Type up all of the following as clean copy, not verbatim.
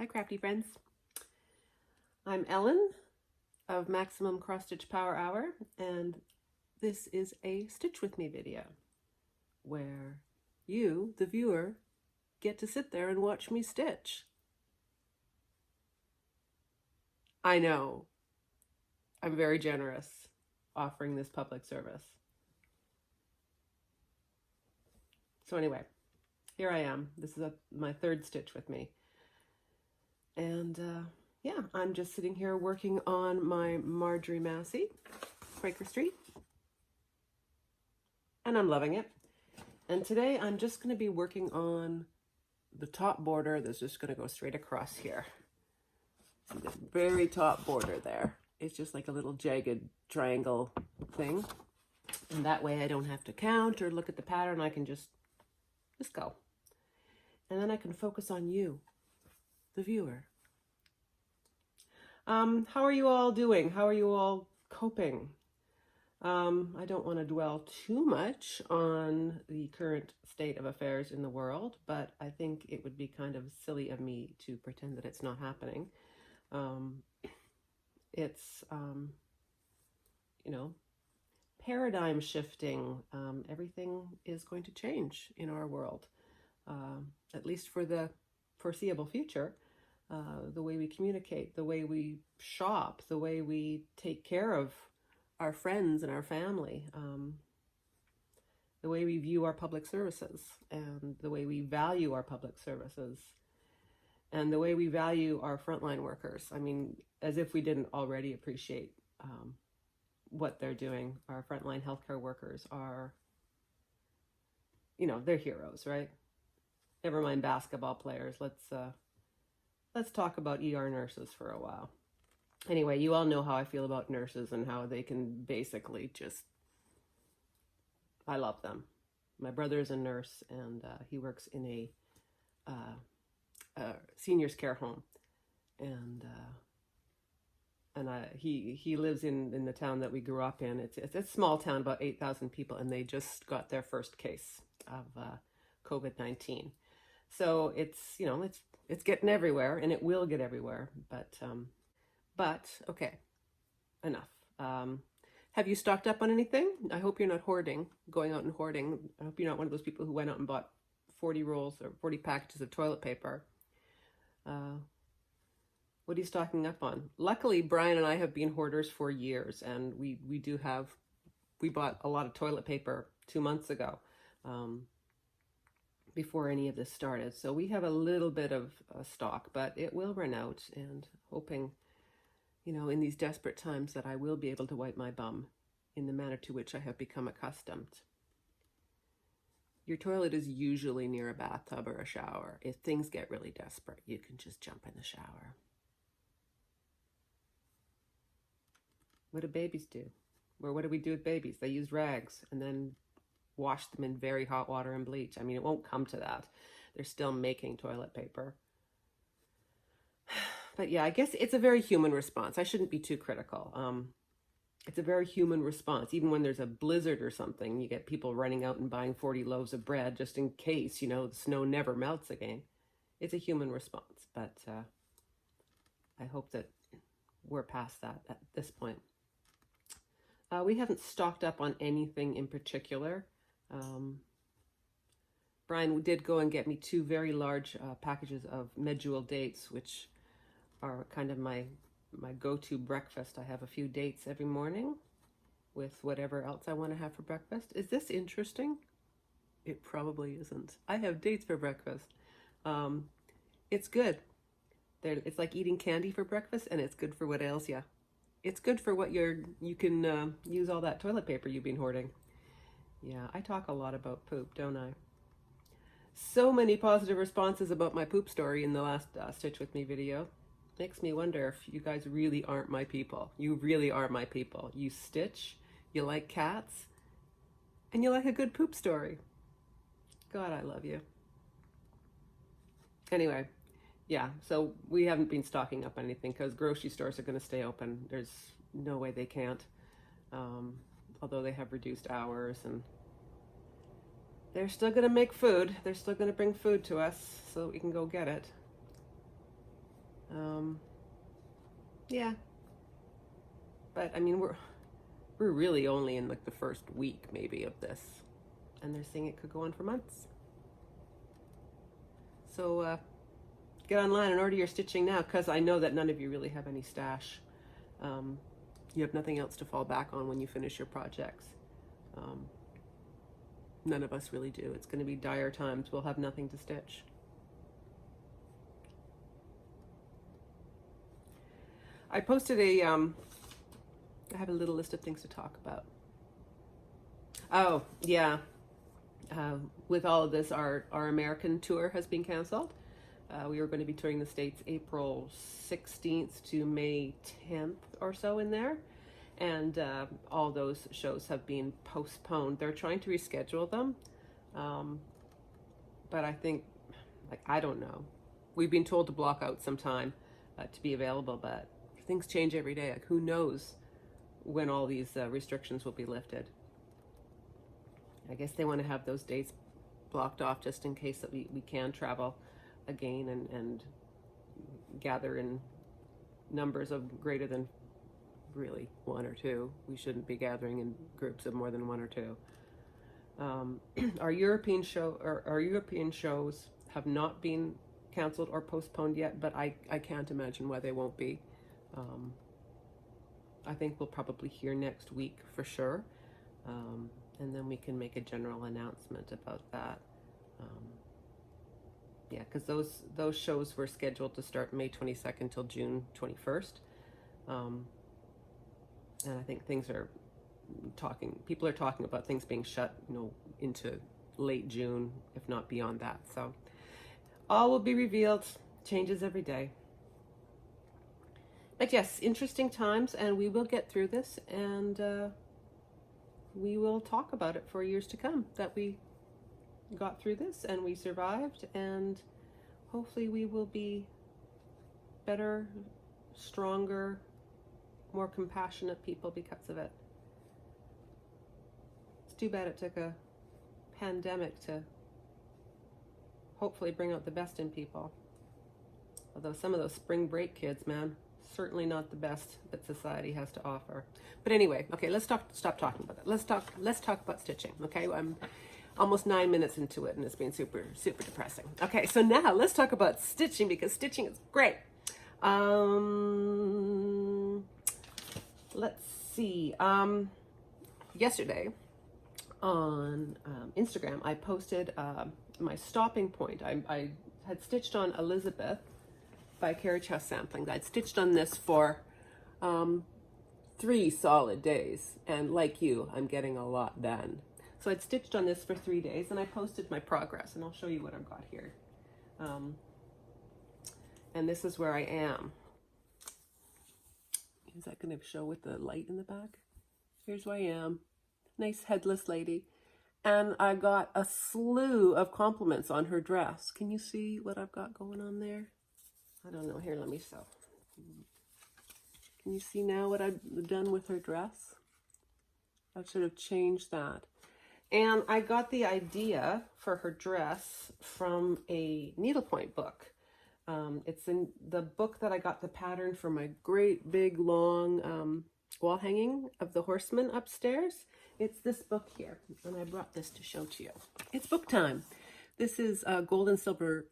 Hi crafty friends. I'm Ellen of Maximum Cross Stitch Power Hour, and this is a Stitch With Me video where you, the viewer, get to sit there and watch me stitch. I know, I'm very generous offering this public service. So anyway, here I am. This is my third Stitch With Me. And yeah, I'm just sitting here working on my Marjorie Massey, Quaker Street. And I'm loving it. And today I'm just going to be working on the top border that's just going to go straight across here. See the very top border there. It's just like a little jagged triangle thing. And that way I don't have to count or look at the pattern. I can just go. And then I can focus on you, the viewer. How are you all doing? How are you all coping? I don't want to dwell too much on the current state of affairs in the world, but I think it would be kind of silly of me to pretend that it's not happening. It's, you know, paradigm shifting. Everything is going to change in our world, at least for the foreseeable future. The way we communicate, the way we shop, the way we take care of our friends and our family, the way we view our public services, and the way we value our public services, and the way we value our frontline workers. I mean, as if we didn't already appreciate what they're doing. Our frontline healthcare workers are, you know, they're heroes, right? Never mind basketball players. Let's talk about ER nurses for a while. Anyway, you all know how I feel about nurses and how they can basically just, I love them. My brother is a nurse, and he works in a seniors care home, and he lives in the town that we grew up in. It's a small town, about 8,000 people, and they just got their first case of COVID-19. So it's, you know, it's getting everywhere, and it will get everywhere. But okay, enough. Have you stocked up on anything? I hope you're not hoarding, going out and hoarding. I hope you're not one of those people who went out and bought 40 rolls or 40 packages of toilet paper. What are you stocking up on? Luckily, Brian and I have been hoarders for years, and we bought a lot of toilet paper 2 months ago, before any of this started. So we have a little bit of stock, but it will run out, and hoping, you know, in these desperate times that I will be able to wipe my bum in the manner to which I have become accustomed. Your toilet is usually near a bathtub or a shower. If things get really desperate, you can just jump in the shower. What do babies do? Or what do we do with babies? They use rags and then wash them in very hot water and bleach. I mean, it won't come to that. They're still making toilet paper. But yeah, I guess it's a very human response. I shouldn't be too critical. It's a very human response. Even when there's a blizzard or something, you get people running out and buying 40 loaves of bread just in case, you know, the snow never melts again. It's a human response, but I hope that we're past that at this point. We haven't stocked up on anything in particular. Brian did go and get me 2 very large packages of medjool dates, which are kind of my go-to breakfast. I have a few dates every morning with whatever else I want to have for breakfast. Is this interesting? It probably isn't. I have dates for breakfast. It's good. It's like eating candy for breakfast, and it's good for what ails you. It's good for what you can use all that toilet paper you've been hoarding. Yeah, I talk a lot about poop, don't I? So many positive responses about my poop story in the last Stitch With Me video. Makes me wonder if you guys really aren't my people. You really are my people. You stitch, you like cats, and you like a good poop story. God, I love you. Anyway, yeah, so we haven't been stocking up on anything because grocery stores are going to stay open. There's no way they can't, although they have reduced hours, and they're still going to make food. They're still going to bring food to us so that we can go get it. Yeah. But I mean, we're really only in like the first week maybe of this, and they're saying it could go on for months. So get online and order your stitching now, because I know that none of you really have any stash. You have nothing else to fall back on when you finish your projects. None of us really do. It's going to be dire times. We'll have nothing to stitch. I posted I have a little list of things to talk about. Oh, yeah. With all of this, our American tour has been canceled. We were going to be touring the States April 16th to May 10th or so in there. And all those shows have been postponed. They're trying to reschedule them. But I think, like, I don't know. We've been told to block out some time to be available, but things change every day. Like, who knows when all these restrictions will be lifted. I guess they want to have those dates blocked off just in case that we can travel again and gather in numbers of greater than really one or two. We shouldn't be gathering in groups of more than one or two. Our European shows have not been canceled or postponed yet, but I can't imagine why they won't be. I think we'll probably hear next week for sure. And then we can make a general announcement about that. Yeah, because those shows were scheduled to start May 22nd till June 21st. And I think people are talking about things being shut, into late June, if not beyond that. So all will be revealed, changes every day. But yes, interesting times, and we will get through this, and we will talk about it for years to come, that we got through this and we survived, and hopefully we will be better, stronger, more compassionate people because of it. It's too bad it took a pandemic to hopefully bring out the best in people. Although some of those spring break kids, man, certainly not the best that society has to offer. But anyway, okay, let's stop talking about that. Let's talk about stitching. Okay, I'm almost 9 minutes into it and it's been super, super depressing. Okay, so now let's talk about stitching, because stitching is great. Let's see. Yesterday on Instagram, I posted my stopping point. I had stitched on Elizabeth by Carriage House Sampling. I'd stitched on this for 3 solid days, and like you, I'm getting a lot done. So I'd stitched on this for 3 days, and I posted my progress, and I'll show you what I've got here. And this is where I am. Is that going to show with the light in the back? Here's where I am. Nice headless lady. And I got a slew of compliments on her dress. Can you see what I've got going on there? I don't know. Here, let me sew. Can you see now what I've done with her dress? I've sort of changed that. And I got the idea for her dress from a needlepoint book. It's in the book that I got the pattern for my great big long wall hanging of the horseman upstairs. It's this book here, and I brought this to show to you. It's book time. This is Gold and Silver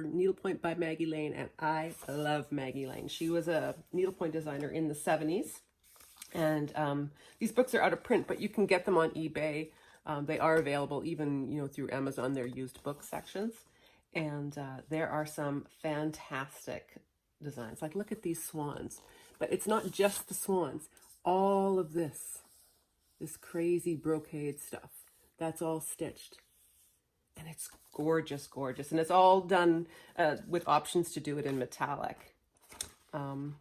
Needlepoint by Maggie Lane, and I love Maggie Lane. She was a needlepoint designer in the 70s, and these books are out of print, but you can get them on eBay. They are available even through Amazon, their used book sections, and there are some fantastic designs. Like, look at these swans, but it's not just the swans. All of this crazy brocade stuff, that's all stitched. And it's gorgeous, gorgeous. And it's all done with options to do it in metallic. I'll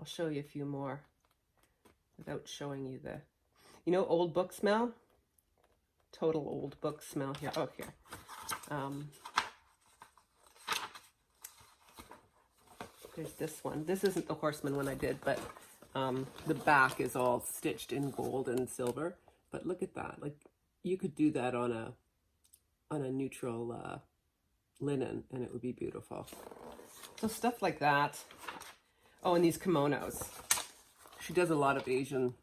show you a few more without showing you the, old book smell? Total old book smell here. Oh, here. There's this one. This isn't the horseman one I did, but the back is all stitched in gold and silver. But look at that. Like, you could do that on a neutral linen, and it would be beautiful. So stuff like that. Oh, and these kimonos. She does a lot of Asian.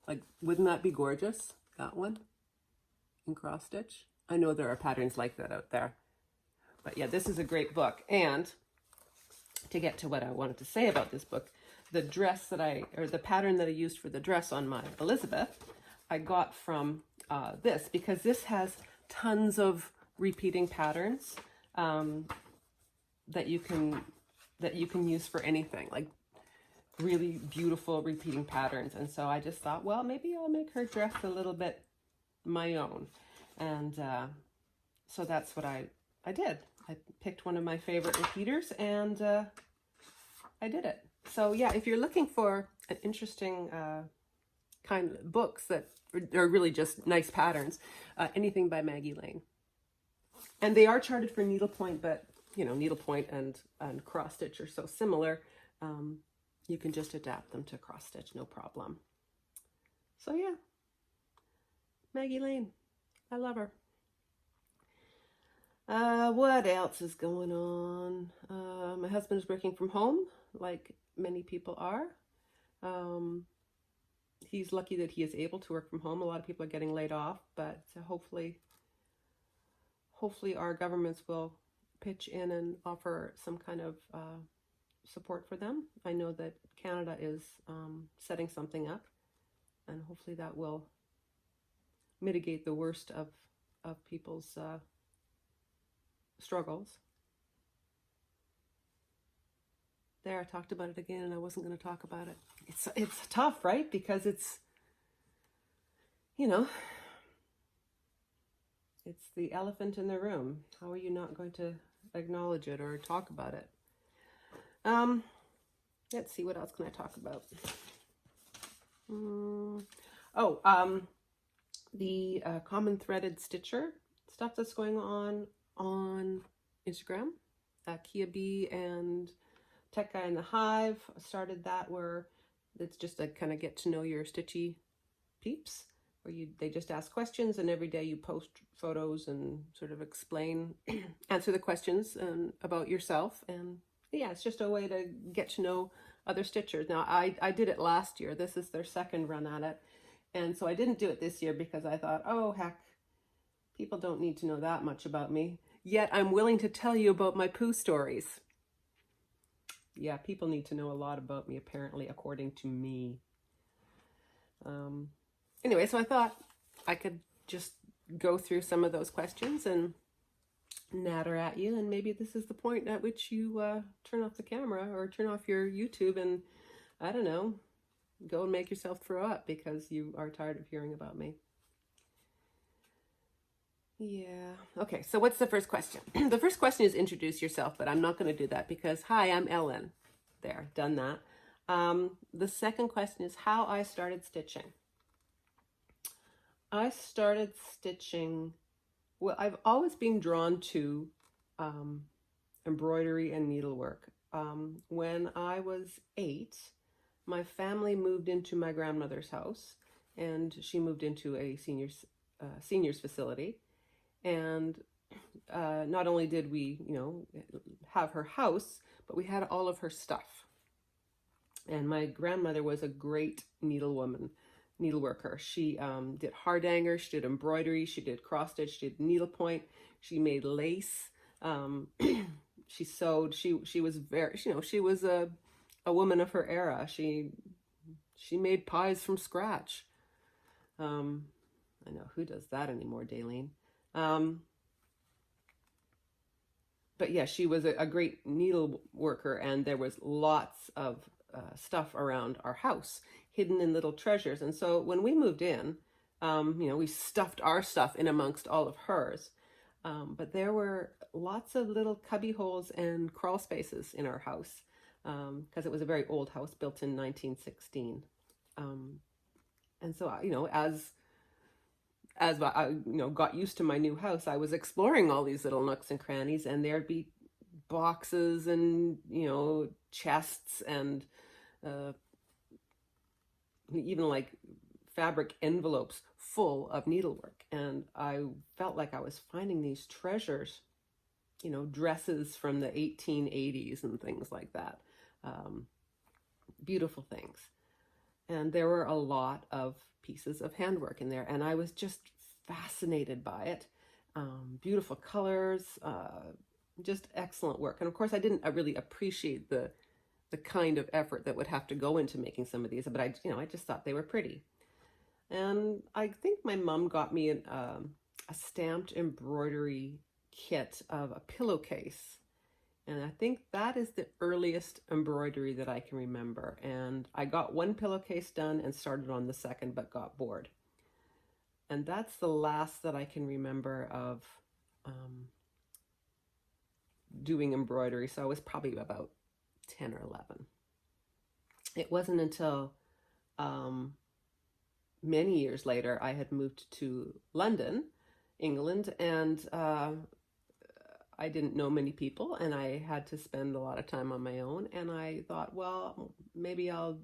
Like, wouldn't that be gorgeous? That one in cross stitch. I know there are patterns like that out there. But yeah, this is a great book. And to get to what I wanted to say about this book, the dress that the pattern that I used for the dress on my Elizabeth, I got from this, because this has tons of repeating patterns that you can use for anything, like really beautiful repeating patterns. And so I just thought, well, maybe I'll make her dress a little bit my own. And so that's what I did. I picked one of my favorite repeaters, and I did it. So yeah, if you're looking for an interesting kind of books that are really just nice patterns, anything by Maggie Lane. And they are charted for needlepoint, but you know, needlepoint and cross stitch are so similar. You can just adapt them to cross stitch, no problem. So yeah, Maggie Lane, I love her. What else is going on? My husband is working from home, like many people are. He's lucky that he is able to work from home. A lot of people are getting laid off, but hopefully our governments will pitch in and offer some kind of support for them. I know that Canada is setting something up, and hopefully that will mitigate the worst of people's struggles. There, I talked about it again, and I wasn't going to talk about it. It's tough, right? Because it's, you know, it's the elephant in the room. How are you not going to acknowledge it or talk about it? Let's see, what else can I talk about? The common threaded stitcher stuff that's going on Instagram. Kia B and Tech Guy in the Hive started that, where it's just a kind of get to know your stitchy peeps, where they just ask questions, and every day you post photos and sort of explain, answer the questions about yourself. And yeah, it's just a way to get to know other stitchers. Now, I did it last year. This is their second run at it. And so I didn't do it this year because I thought, oh, heck, people don't need to know that much about me. Yet I'm willing to tell you about my poo stories. Yeah, people need to know a lot about me, apparently, according to me. Anyway, so I thought I could just go through some of those questions and natter at you, and maybe this is the point at which you turn off the camera or turn off your YouTube and, I don't know, go and make yourself throw up because you are tired of hearing about me. Yeah. Okay, so what's the first question? The first question is introduce yourself, but I'm not going to do that because, hi, I'm Ellen. There, done that. The second question is how I started stitching. I started stitching, well, I've always been drawn to embroidery and needlework. When I was 8, my family moved into my grandmother's house, and she moved into a seniors facility. And not only did we, have her house, but we had all of her stuff. And my grandmother was a great needleworker. She did hardanger, she did embroidery, she did cross stitch, she did needlepoint, she made lace, she sewed. She was very, she was a woman of her era. She made pies from scratch. I know, who does that anymore, Daleen? But yeah, she was a great needle worker, and there was lots of stuff around our house hidden in little treasures. And so when we moved in, we stuffed our stuff in amongst all of hers. But there were lots of little cubby holes and crawl spaces in our house because it was a very old house built in 1916. And so, as I got used to my new house, I was exploring all these little nooks and crannies, and there'd be boxes and chests and even like fabric envelopes full of needlework. And I felt like I was finding these treasures, dresses from the 1880s and things like that. beautiful things. And there were a lot of pieces of handwork in there, and I was just fascinated by it. Beautiful colors, just excellent work. And of course, I didn't really appreciate the kind of effort that would have to go into making some of these, but I just thought they were pretty. And I think my mom got me a stamped embroidery kit of a pillowcase. And I think that is the earliest embroidery that I can remember. And I got one pillowcase done and started on the second, but got bored. And that's the last that I can remember of doing embroidery. So I was probably about 10 or 11. It wasn't until many years later I had moved to London, England, and I didn't know many people, and I had to spend a lot of time on my own. And I thought, well, maybe I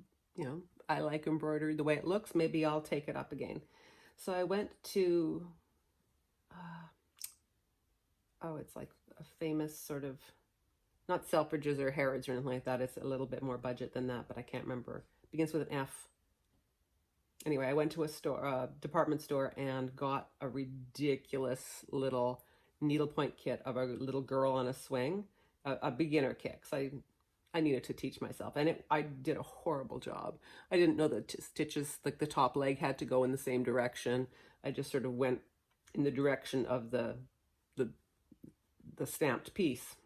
like embroidery the way it looks. Maybe I'll take it up again. So I went to, it's like a famous sort of, not Selfridges or Harrods or anything like that. It's a little bit more budget than that, but I can't remember. It begins with an F. Anyway, I went to a department store and got a ridiculous little needlepoint kit of a little girl on a swing, a beginner kit, because I needed to teach myself, and I did a horrible job. I didn't know that stitches, like the top leg, had to go in the same direction. I just sort of went in the direction of the stamped piece,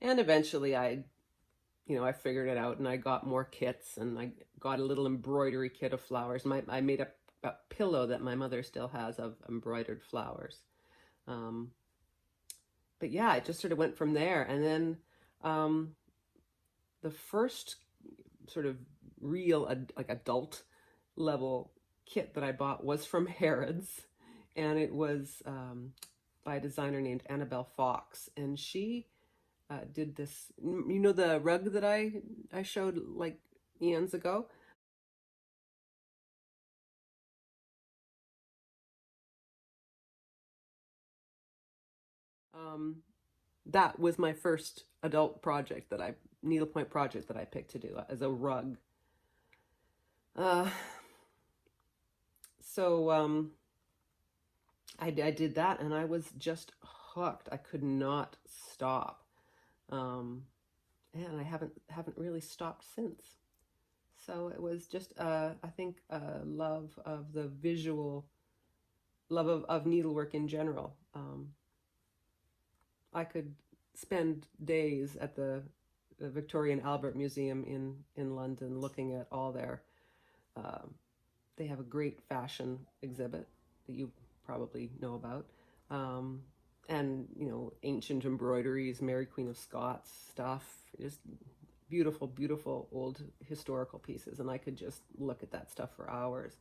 and eventually I figured it out, and I got more kits, and I got a little embroidery kit of flowers. I made a pillow that my mother still has of embroidered flowers. But yeah, it just sort of went from there. And then the first sort of real like adult level kit that I bought was from Harrods, and it was by a designer named Annabelle Fox, and she did this, the rug that I showed like eons ago. That was my first adult needlepoint project that I picked to do as a rug. So I did that, and I was just hooked. I could not stop, and I haven't really stopped since. So it was just I think love of the visual, love of needlework in general. I could spend days at the Victoria and Albert Museum in London looking at all their, they have a great fashion exhibit that you probably know about. And, ancient embroideries, Mary Queen of Scots stuff, just beautiful, beautiful old historical pieces. And I could just look at that stuff for hours.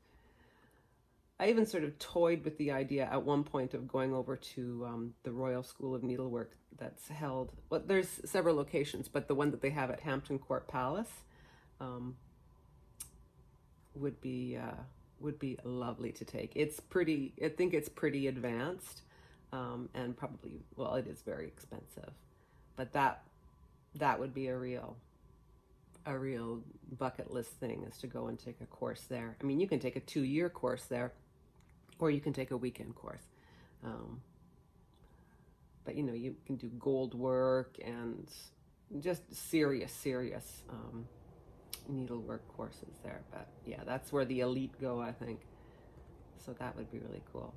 I even sort of toyed with the idea at one point of going over to the Royal School of Needlework that's held, well, there's several locations, but the one that they have at Hampton Court Palace would be lovely to take. I think it's pretty advanced, and probably, well, it is very expensive, but that would be a real bucket list thing, is to go and take a course there. I mean, you can take a 2-year course there, or you can take a weekend course. But you can do gold work and just serious needlework courses there. But yeah, that's where the elite go, I think. So that would be really cool.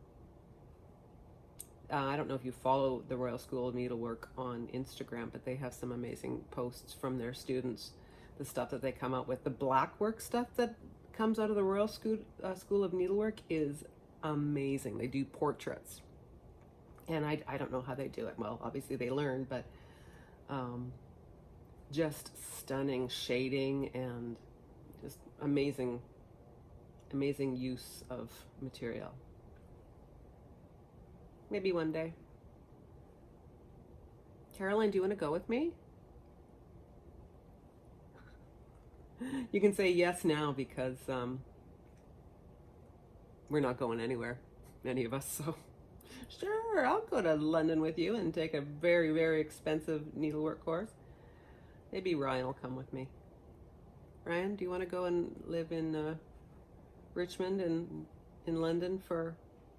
I don't know if you follow the Royal School of Needlework on Instagram, but they have some amazing posts from their students, the stuff that they come out with. The blackwork stuff that comes out of the Royal School of Needlework is amazing. They do portraits, and I don't know how they do it. Well, obviously they learn, but just stunning shading and just amazing use of material. Maybe one day. Caroline, do you want to go with me? You can say yes now, because we're not going anywhere, any of us. So sure, I'll go to London with you and take a very, very expensive needlework course. Maybe Ryan will come with me. Ryan, do you want to go and live in Richmond and in London for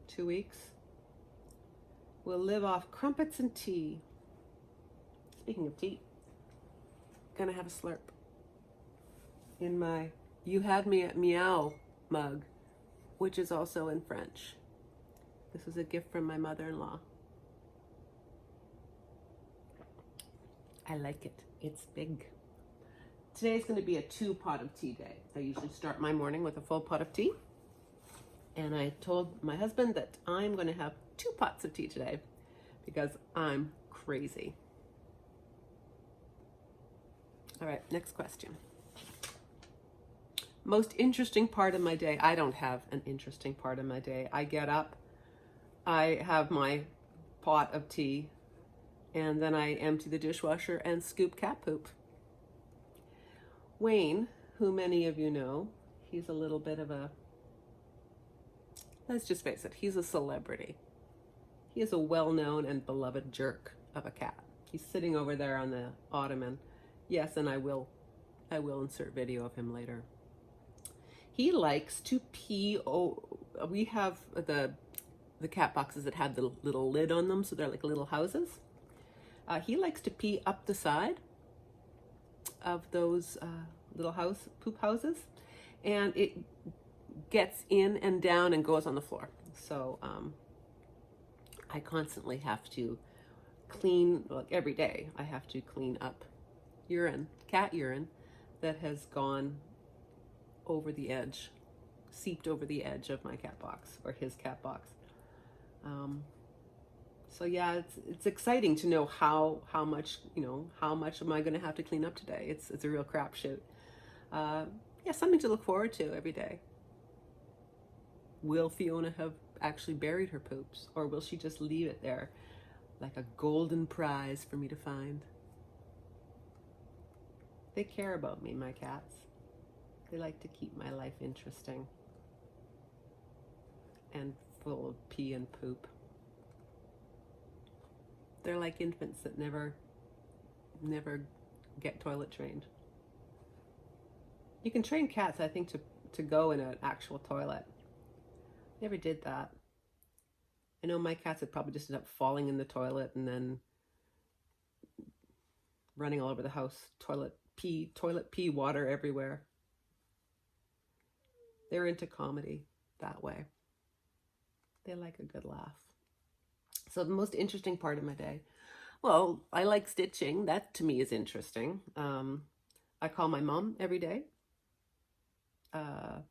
2 weeks? We'll live off crumpets and tea. Speaking of tea, gonna have a slurp in my "You Had Me at Meow" mug, which is also in French. This was a gift from my mother-in-law. I like it. It's big. Today's going to be a 2-pot of tea day. I usually start my morning with a full pot of tea. And I told my husband that I'm going to have 2 pots of tea today because I'm crazy. All right, next question. Most interesting part of my day. I don't have an interesting part of my day. I get up, I have my pot of tea, and then I empty the dishwasher and scoop cat poop. Wayne, who many of you know, he's a little bit of a, let's just face it, he's a celebrity. He is a well-known and beloved jerk of a cat. He's sitting over there on the ottoman. Yes, and I will insert video of him later. He likes to pee. We have the cat boxes that have the little lid on them, so they're like little houses. He likes to pee up the side of those little poop houses, and it gets in and down and goes on the floor. So I constantly have to clean, like every day, I have to clean up urine, cat urine, that has gone over the edge, seeped over the edge of my cat box, or his cat box. So yeah, it's exciting to know how much am I going to have to clean up today. It's a real crapshoot. Yeah, something to look forward to every day. Will Fiona have actually buried her poops, or will she just leave it there like a golden prize for me to find? They care about me, my cats. They like to keep my life interesting and full of pee and poop. They're like infants that never get toilet trained. You can train cats, I think, to go in an actual toilet. Never did that. I know my cats would probably just end up falling in the toilet and then running all over the house, toilet pee water everywhere. They're into comedy that way. They like a good laugh. So the most interesting part of my day, well, I like stitching. That to me is interesting. I call my mom every day, and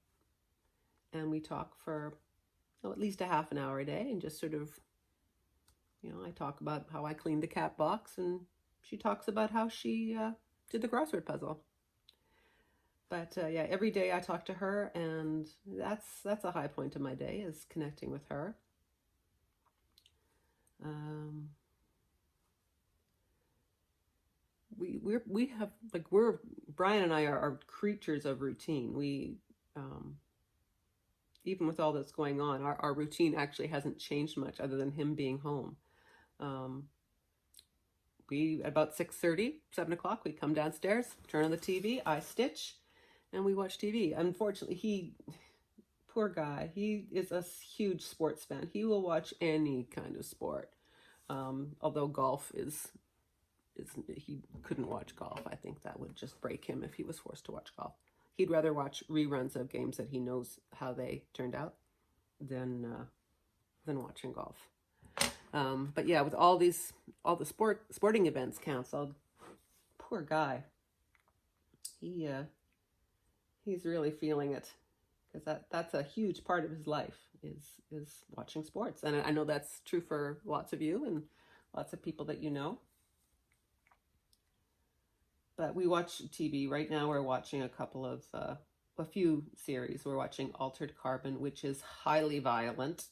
we talk for at least a half an hour a day, and just sort of, I talk about how I cleaned the cat box, and she talks about how she did the crossword puzzle. But yeah, every day I talk to her, and that's a high point of my day, is connecting with her. We have, like, Brian and I are creatures of routine. We even with all that's going on, our routine actually hasn't changed much, other than him being home. We about 6:30, 7 o'clock, we come downstairs, turn on the TV, I stitch, and we watch TV. Unfortunately, poor guy, he is a huge sports fan. He will watch any kind of sport. Although golf is he couldn't watch golf. I think that would just break him if he was forced to watch golf. He'd rather watch reruns of games that he knows how they turned out than watching golf. But yeah, with all the sporting events canceled, poor guy. He's really feeling it, because that's a huge part of his life is watching sports. And I know that's true for lots of you and lots of people that you know. But we watch TV. Right now we're watching a few series. We're watching Altered Carbon, which is highly violent.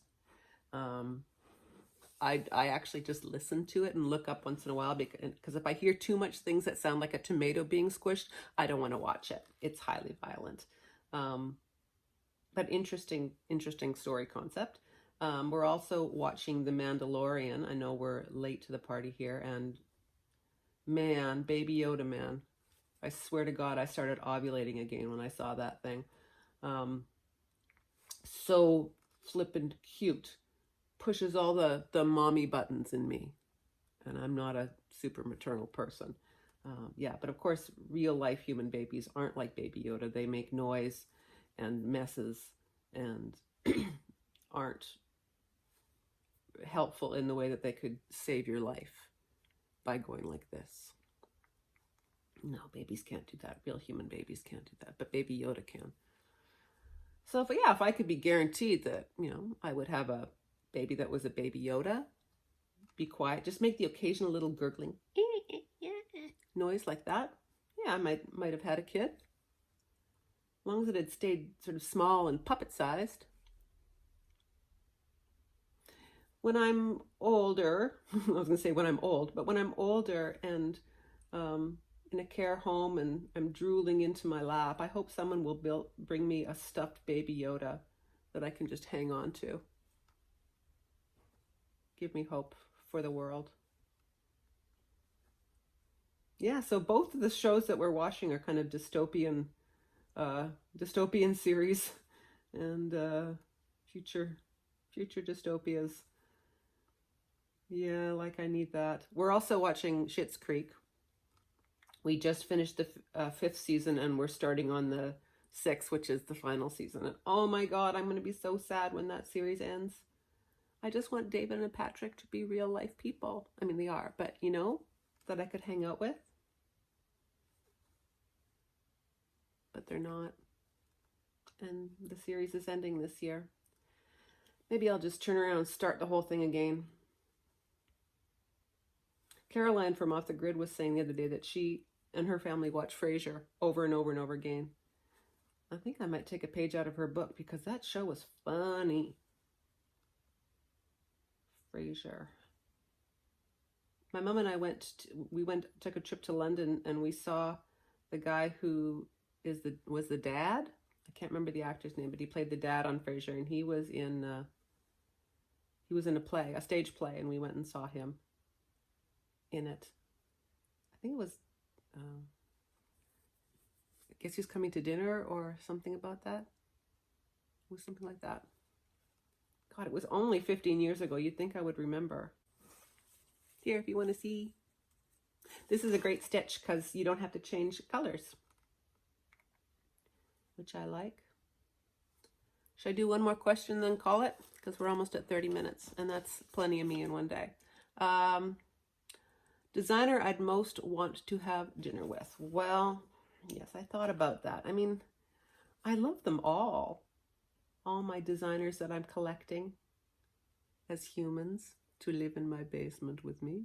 I actually just listen to it and look up once in a while, because if I hear too much things that sound like a tomato being squished, I don't want to watch it. It's highly violent. But interesting story concept. We're also watching The Mandalorian. I know we're late to the party here, and man, Baby Yoda man, I swear to God, I started ovulating again when I saw that thing. Um, so flippin' cute. Pushes all the mommy buttons in me. And I'm not a super maternal person. Yeah, but of course, real life human babies aren't like Baby Yoda. They make noise and messes and aren't helpful in the way that they could save your life by going like this. No, babies can't do that. Real human babies can't do that, but Baby Yoda can. So if I could be guaranteed that, I would have a baby that was a Baby Yoda, be quiet, just make the occasional little gurgling noise like that. Yeah, I might have had a kid. As long as it had stayed sort of small and puppet sized. When I'm older, I was going to say when I'm old, but when I'm older and in a care home and I'm drooling into my lap, I hope someone will bring me a stuffed Baby Yoda that I can just hang on to. Give me hope for the world. Yeah, so both of the shows that we're watching are kind of dystopian series and future dystopias. Yeah, like I need that. We're also watching Schitt's Creek. We just finished the fifth season and we're starting on the sixth, which is the final season. And oh my God, I'm going to be so sad when that series ends. I just want David and Patrick to be real life people. I mean, they are, but that I could hang out with. But they're not. And the series is ending this year. Maybe I'll just turn around and start the whole thing again. Caroline from Off the Grid was saying the other day that she and her family watch Frasier over and over and over again. I think I might take a page out of her book because that show was funny. Frasier. My mom and I took a trip to London and we saw the guy who was the dad. I can't remember the actor's name, but he played the dad on Frasier, and he was in a stage play, and we went and saw him in it. I think it was Guess Who's Coming to Dinner or something about that. It was something like that. God, it was only 15 years ago. You'd think I would remember. Here, if you want to see. This is a great stitch because you don't have to change colors, which I like. Should I do one more question and then call it? Because we're almost at 30 minutes, and that's plenty of me in one day. Designer I'd most want to have dinner with. Well, yes, I thought about that. I mean, I love them all my designers that I'm collecting as humans to live in my basement with me.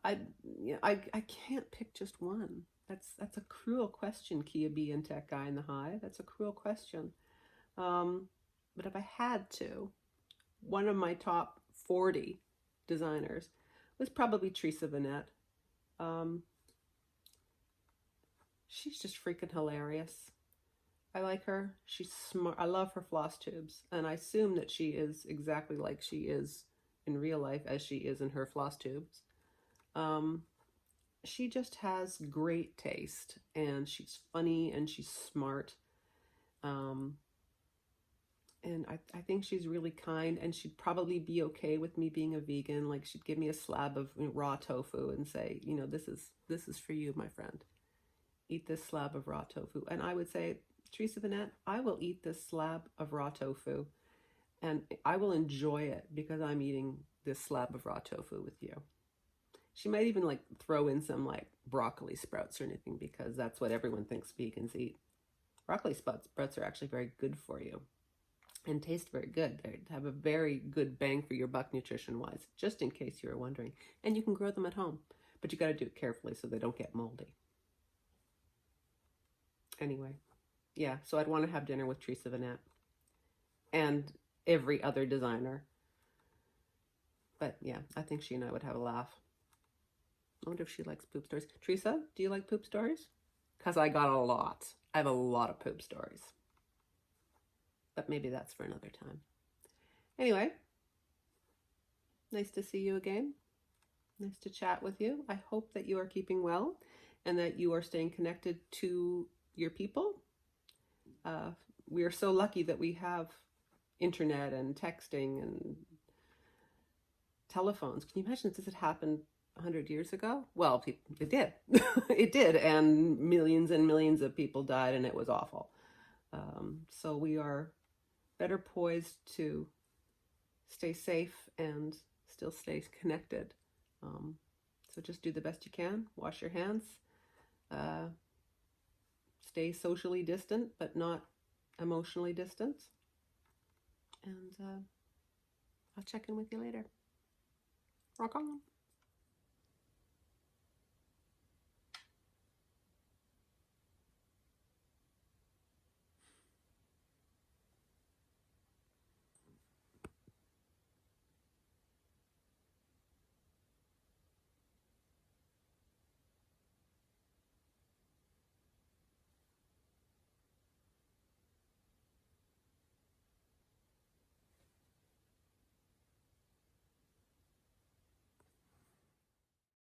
I can't pick just one. That's a cruel question, Kia B and Tech Guy in the Hive. That's a cruel question. But if I had to, one of my top 40 designers was probably Teresa Vanette. She's just freaking hilarious. I like her. She's smart. I love her floss tubes, and I assume that she is exactly like she is in real life as she is in her floss tubes. She just has great taste, and she's funny and she's smart. And I think she's really kind, and she'd probably be okay with me being a vegan. Like, she'd give me a slab of raw tofu and say, this is for you, my friend. Eat this slab of raw tofu. And I would say, Teresa Vanette, I will eat this slab of raw tofu, and I will enjoy it because I'm eating this slab of raw tofu with you. She might even throw in some broccoli sprouts or anything, because that's what everyone thinks vegans eat. Broccoli sprouts are actually very good for you and taste very good. They have a very good bang for your buck nutrition-wise, just in case you were wondering. And you can grow them at home, but you got to do it carefully so they don't get moldy. Anyway, yeah, so I'd want to have dinner with Teresa Vanette and every other designer. But yeah, I think she and I would have a laugh. I wonder if she likes poop stories. Teresa, do you like poop stories? Because I got a lot. I have a lot of poop stories. But maybe that's for another time. Anyway, nice to see you again. Nice to chat with you. I hope that you are keeping well. and that you are staying connected to your people. We are so lucky that we have internet and texting and telephones. Can you imagine if this had happened 100 years ago? Well, it did. It did. And millions of people died, and it was awful. So we are better poised to stay safe and still stay connected. So just do the best you can. Wash your hands. Stay socially distant, but not emotionally distant. And I'll check in with you later. Rock on.